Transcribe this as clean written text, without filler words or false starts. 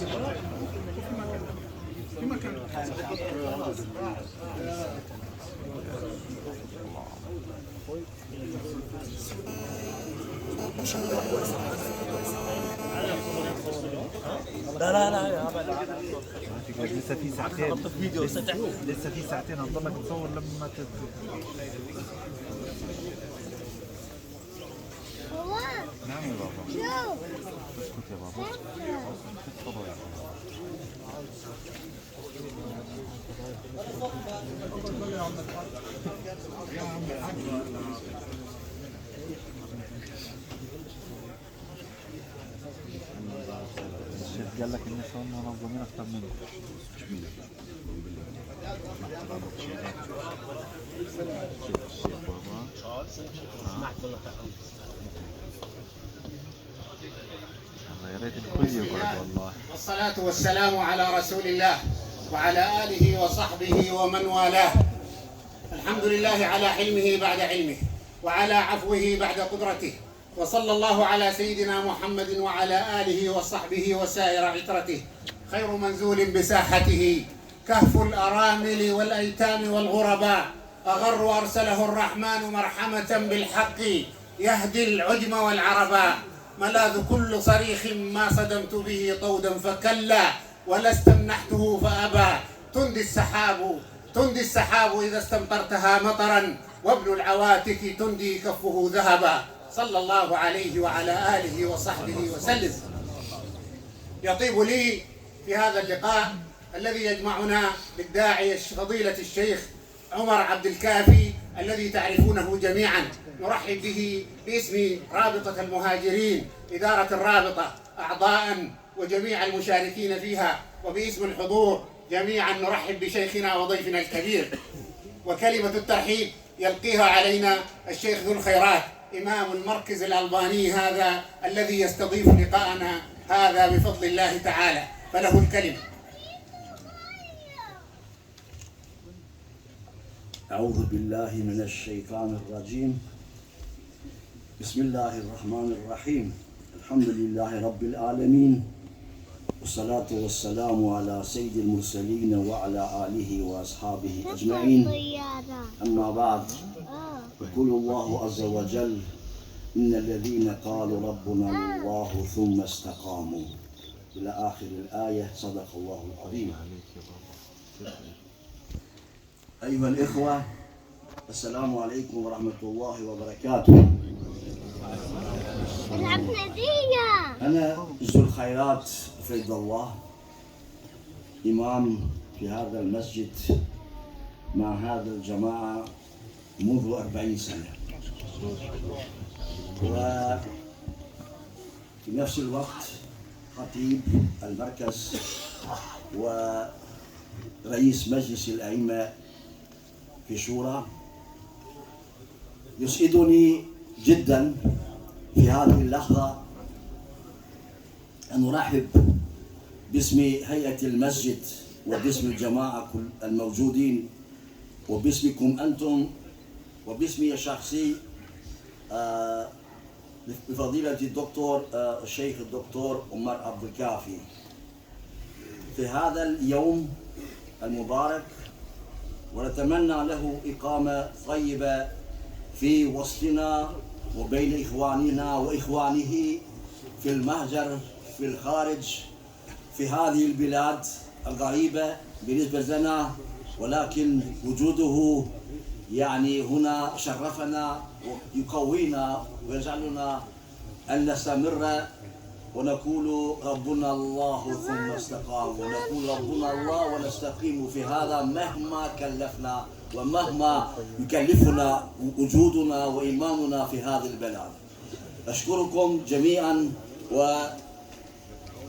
لا يا عمل لسه في ساعتين لسه في ساعتين هنضلك تصور لما نعم يا بابا. اسكت يا بابا. تفضل يا الشيخ قال لك ان شاء الله منظمين اكثر منه. الشيخ بابا. يا ريت الكل يقعد والله. والصلاة والسلام على رسول الله وعلى آله وصحبه ومن والاه. الحمد لله على حلمه بعد علمه وعلى عفوه بعد قدرته، وصلى الله على سيدنا محمد وعلى آله وصحبه وسائر عترته. خير منزول بساحته كهف الأرامل والأيتام والغرباء، أغر أرسله الرحمن مرحمة بالحق يهدي العجم والعرباء. ملاذ كل صريخ ما صدمت به طودا فكلا، ولا استمنحته فأبى. تندي السحاب إذا استمطرتها مطرا، وابن العواتك تندي كفه ذهبا. صلى الله عليه وعلى آله وصحبه وسلم. يطيب لي في هذا اللقاء الذي يجمعنا بالداعي فضيلة الشيخ عمر عبد الكافي الذي تعرفونه جميعا. نرحب به باسم رابطة المهاجرين، إدارة الرابطة، أعضاء وجميع المشاركين فيها، وباسم الحضور جميعا نرحب بشيخنا وضيفنا الكبير. وكلمة الترحيب يلقيها علينا الشيخ ذو الخيرات إمام المركز الألباني هذا الذي يستضيف لقاءنا هذا بفضل الله تعالى، فله الكلمة. أعوذ بالله من الشيطان الرجيم. بسم الله الرحمن الرحيم. الحمد لله رب العالمين، والصلاة والسلام على سيد المرسلين وعلى آله وأصحابه أجمعين. أما بعد، يقول الله عز وجل: إن الذين قالوا ربنا الله ثم استقاموا، إلى آخر الآية. صدق الله العظيم. أيها الإخوة، السلام عليكم ورحمة الله وبركاته. أنا ذو الخيرات فيض الله، إمام في هذا المسجد مع هذا الجماعة منذ 40 سنة، وفي نفس الوقت خطيب المركز ورئيس مجلس الأئمة في شورى. يسعدني جدا في هذه اللحظة أن أرحب باسم هيئة المسجد وباسم الجماعة الموجودين وباسمكم أنتم وباسمي الشخصي بفضيلة الدكتور الشيخ الدكتور عمر عبد الكافي في هذا اليوم المبارك، ونتمنى له إقامة طيبة في وسطنا وبين إخواننا وإخوانه في المهجر في الخارج في هذه البلاد الغريبة بالنسبة لنا، ولكن وجوده يعني هنا شرفنا ويقوينا ويجعلنا أن نستمر ونقول ربنا الله ثم استقام، ونقول ربنا الله ونستقيم في هذا مهما كلفنا ومهما يكلفنا وجودنا وإيماننا في هذه البلاد. أشكركم جميعا،